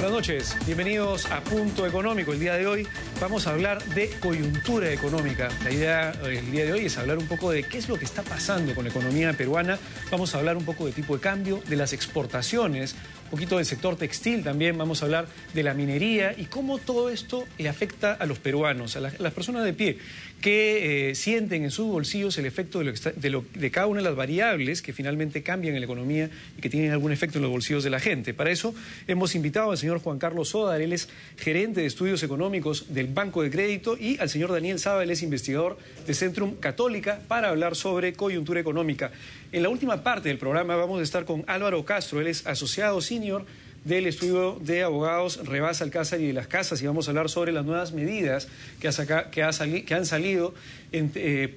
Buenas noches, bienvenidos a Punto Económico. El día de hoy vamos a hablar de coyuntura económica. La idea el día de hoy es hablar un poco de qué es lo que está pasando con la economía peruana. Vamos a hablar un poco de tipo de cambio, de las exportaciones, un poquito del sector textil también. Vamos a hablar de la minería y cómo todo esto afecta a los peruanos, a las personas de pie, que sienten en sus bolsillos el efecto de cada una de las variables que finalmente cambian en la economía y que tienen algún efecto en los bolsillos de la gente. Para eso hemos invitado al señor Juan Carlos Sodar, él es gerente de estudios económicos del Banco de Crédito, y al señor Daniel Saba, él es investigador de Centrum Católica, para hablar sobre coyuntura económica. En la última parte del programa vamos a estar con Álvaro Castro, él es asociado senior del estudio de abogados Rebasa Alcázar y de las Casas, y vamos a hablar sobre las nuevas medidas que han salido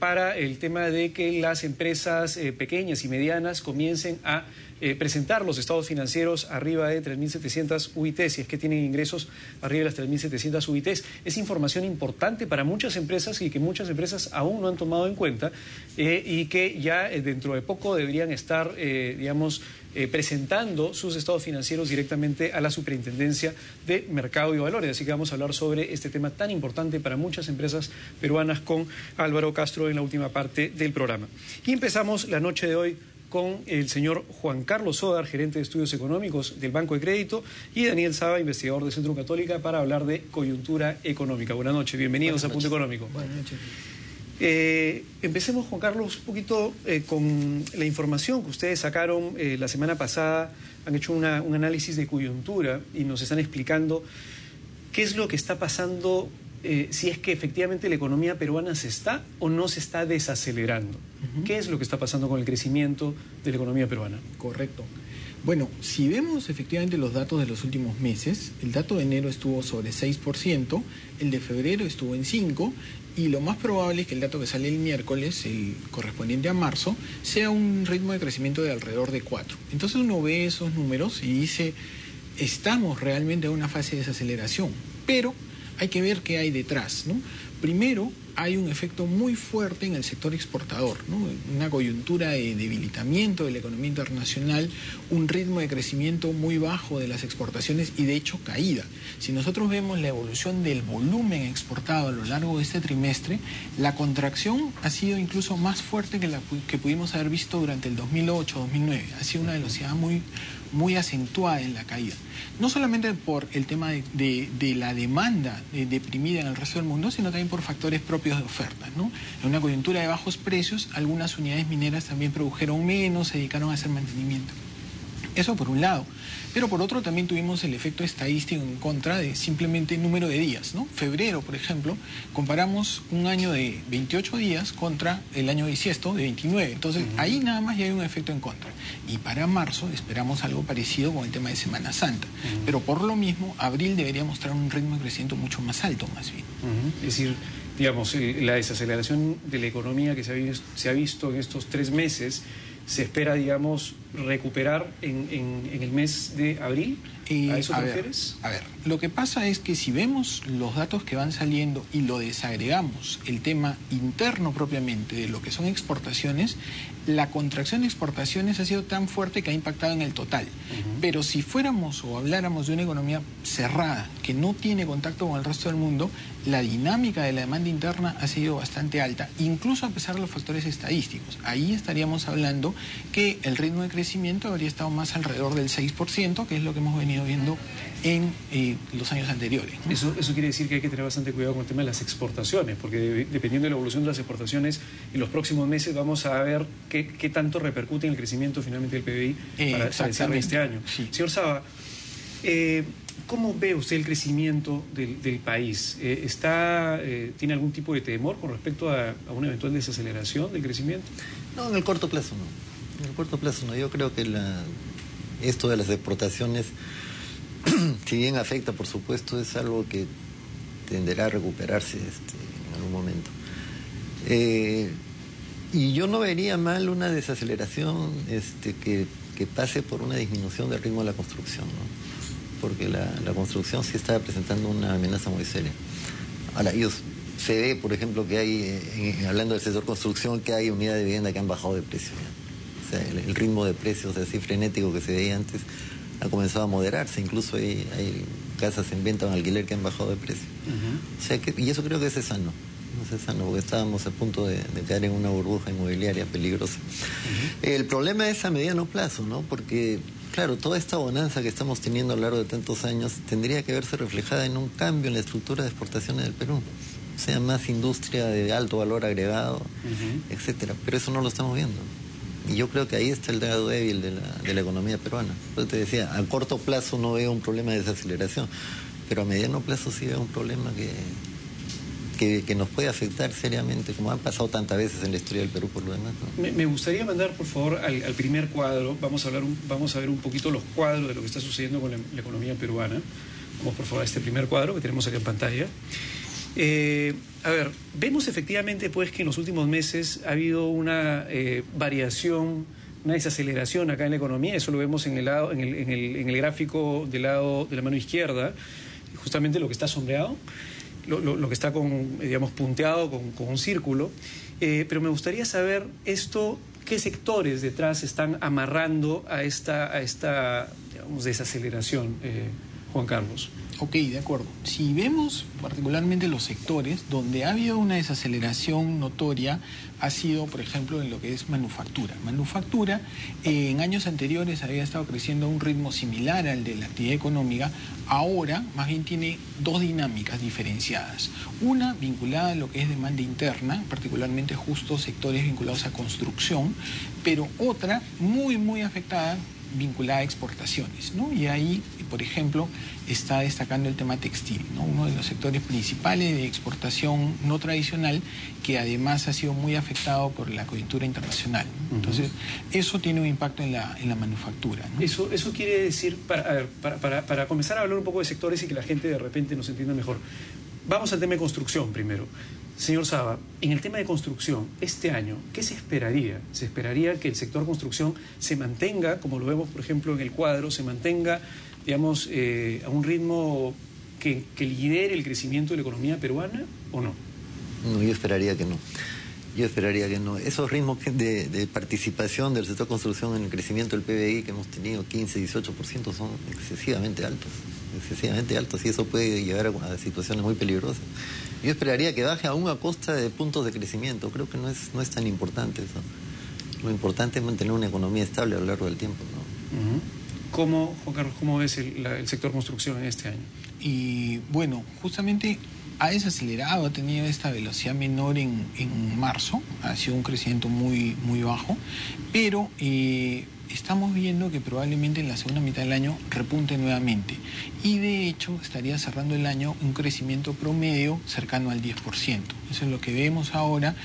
para el tema de que las empresas pequeñas y medianas comiencen a presentar los estados financieros arriba de 3.700 UITs, si es que tienen ingresos arriba de las 3.700 UITs. Es información importante para muchas empresas y que muchas empresas aún no han tomado en cuenta y que ya dentro de poco deberían estar, presentando sus estados financieros directamente a la Superintendencia de Mercado y Valores. Así que vamos a hablar sobre este tema tan importante para muchas empresas peruanas con Álvaro Castro en la última parte del programa. Y empezamos la noche de hoy con el señor Juan Carlos Sodar, gerente de estudios económicos del Banco de Crédito, y Daniel Saba, investigador de Centrum Católica, para hablar de coyuntura económica. Buenas noches, bienvenidos a Punto Económico. Buenas noches. Empecemos, Juan Carlos, un poquito con la información que ustedes sacaron la semana pasada. Han hecho un análisis de coyuntura y nos están explicando qué es lo que está pasando, si es que efectivamente la economía peruana se está o no se está desacelerando. ¿Qué es lo que está pasando con el crecimiento de la economía peruana? Correcto. Bueno, si vemos efectivamente los datos de los últimos meses, el dato de enero estuvo sobre 6%, el de febrero estuvo en 5%, y lo más probable es que el dato que sale el miércoles, el correspondiente a marzo, sea un ritmo de crecimiento de alrededor de 4%. Entonces uno ve esos números y dice, estamos realmente en una fase de desaceleración, pero hay que ver qué hay detrás, ¿no? Primero, hay un efecto muy fuerte en el sector exportador, ¿no? Una coyuntura de debilitamiento de la economía internacional, un ritmo de crecimiento muy bajo de las exportaciones y de hecho caída. Si nosotros vemos la evolución del volumen exportado a lo largo de este trimestre, la contracción ha sido incluso más fuerte que la que pudimos haber visto durante el 2008-2009. Ha sido una velocidad muy acentuada en la caída. No solamente por el tema de la demanda deprimida en el resto del mundo, sino también por factores propios de oferta, ¿no? En una coyuntura de bajos precios, algunas unidades mineras también produjeron menos, se dedicaron a hacer mantenimiento. Eso por un lado. Pero por otro también tuvimos el efecto estadístico en contra de simplemente número de días, ¿no? Febrero, por ejemplo, comparamos un año de 28 días contra el año bisiesto de 29. Entonces, ahí nada más ya hay un efecto en contra. Y para marzo esperamos algo parecido con el tema de Semana Santa. Pero por lo mismo, abril debería mostrar un ritmo de crecimiento mucho más alto, más bien. Es decir, digamos, la desaceleración de la economía que se ha visto en estos 3 meses, se espera, digamos, recuperar en el mes de abril. ¿A eso te refieres? A ver, lo que pasa es que si vemos los datos que van saliendo y lo desagregamos, el tema interno propiamente de lo que son exportaciones, la contracción de exportaciones ha sido tan fuerte que ha impactado en el total. Pero si fuéramos o habláramos de una economía cerrada, que no tiene contacto con el resto del mundo, la dinámica de la demanda interna ha sido bastante alta, incluso a pesar de los factores estadísticos. Ahí estaríamos hablando que el ritmo de crecimiento habría estado más alrededor del 6%, que es lo que hemos venido viendo en los años anteriores, ¿no? Eso quiere decir que hay que tener bastante cuidado con el tema de las exportaciones, porque dependiendo de la evolución de las exportaciones, en los próximos meses vamos a ver qué tanto repercute en el crecimiento finalmente del PBI para el cierre de este año. Sí. Señor Saba, ¿cómo ve usted el crecimiento del país? ¿Tiene algún tipo de temor con respecto a una eventual desaceleración del crecimiento? No, en el corto plazo no. En el corto plazo no. Yo creo que esto de las exportaciones, si bien afecta, por supuesto, es algo que tenderá a recuperarse en algún momento. Y yo no vería mal una desaceleración que pase por una disminución del ritmo de la construcción, ¿no? Porque la construcción sí está presentando una amenaza muy seria. Ahora, se ve, por ejemplo, que hay, hablando del sector construcción, que hay unidades de vivienda que han bajado de precio. O sea, el ritmo de precios así frenético que se veía antes ha comenzado a moderarse. Incluso hay casas en venta o en alquiler que han bajado de precio. O sea y eso creo que es sano. No es sano, porque estábamos a punto de caer en una burbuja inmobiliaria peligrosa. El problema es a mediano plazo, ¿no? Porque, claro, toda esta bonanza que estamos teniendo a lo largo de tantos años tendría que verse reflejada en un cambio en la estructura de exportaciones del Perú. O sea, más industria de alto valor agregado, etcétera. Pero eso no lo estamos viendo. Y yo creo que ahí está el lado débil de la economía peruana. Entonces te decía, a corto plazo no veo un problema de desaceleración, pero a mediano plazo sí veo un problema que nos puede afectar seriamente, como han pasado tantas veces en la historia del Perú por lo demás, ¿no? Me gustaría mandar, por favor, al primer cuadro. Vamos a ver un poquito los cuadros de lo que está sucediendo con la economía peruana. Vamos, por favor, a este primer cuadro que tenemos aquí en pantalla. A ver, vemos efectivamente pues que en los últimos meses ha habido una variación, una desaceleración acá en la economía. Eso lo vemos en el gráfico del lado de la mano izquierda, justamente lo que está sombreado, lo que está punteado con un círculo. Pero me gustaría saber qué sectores detrás están amarrando a esta digamos, desaceleración, Juan Carlos. Ok, de acuerdo. Si vemos particularmente los sectores donde ha habido una desaceleración notoria, ha sido, por ejemplo, en lo que es manufactura. Manufactura, en años anteriores había estado creciendo a un ritmo similar al de la actividad económica. Ahora, más bien, tiene dos dinámicas diferenciadas. Una vinculada a lo que es demanda interna, particularmente justo sectores vinculados a construcción, pero otra muy, muy afectada, vinculada a exportaciones, ¿no? Y ahí, por ejemplo, está destacando el tema textil, ¿no? Uno de los sectores principales de exportación no tradicional, que además ha sido muy afectado por la coyuntura internacional, ¿no? Entonces, eso tiene un impacto en la manufactura, ¿no? Eso quiere decir, para comenzar a hablar un poco de sectores y que la gente de repente nos entienda mejor, vamos al tema de construcción primero. Señor Saba, en el tema de construcción, este año, ¿qué se esperaría? ¿Se esperaría que el sector construcción se mantenga, como lo vemos, por ejemplo, en el cuadro, se mantenga, digamos, a un ritmo que lidere el crecimiento de la economía peruana o no? No, yo esperaría que no. Yo esperaría que no. Esos ritmos de participación del sector construcción en el crecimiento del PBI que hemos tenido, 15, 18%, son excesivamente altos. Y eso puede llevar a situaciones muy peligrosas. Yo esperaría que baje aún a costa de puntos de crecimiento. Creo que no es tan importante eso. Lo importante es mantener una economía estable a lo largo del tiempo, ¿no? Juan Carlos, ¿cómo ves el sector construcción en este año? Y bueno, justamente ha desacelerado, ha tenido esta velocidad menor en marzo, ha sido un crecimiento muy, muy bajo, pero estamos viendo que probablemente en la segunda mitad del año repunte nuevamente y de hecho estaría cerrando el año un crecimiento promedio cercano al 10%. Eso es lo que vemos ahora,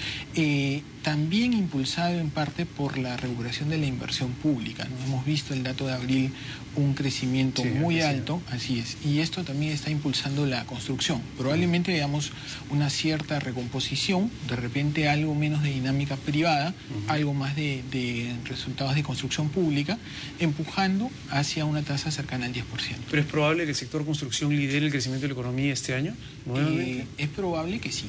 también impulsado en parte por la regulación de la inversión pública, ¿no? Hemos visto el dato de abril, un crecimiento muy alto, así es, y esto también está impulsando la construcción. Probablemente veamos una cierta recomposición, de repente algo menos de dinámica privada, algo más de resultados de construcción pública, empujando hacia una tasa cercana al 10%. ¿Pero es probable que el sector construcción lidere el crecimiento de la economía este año? Es probable que sí.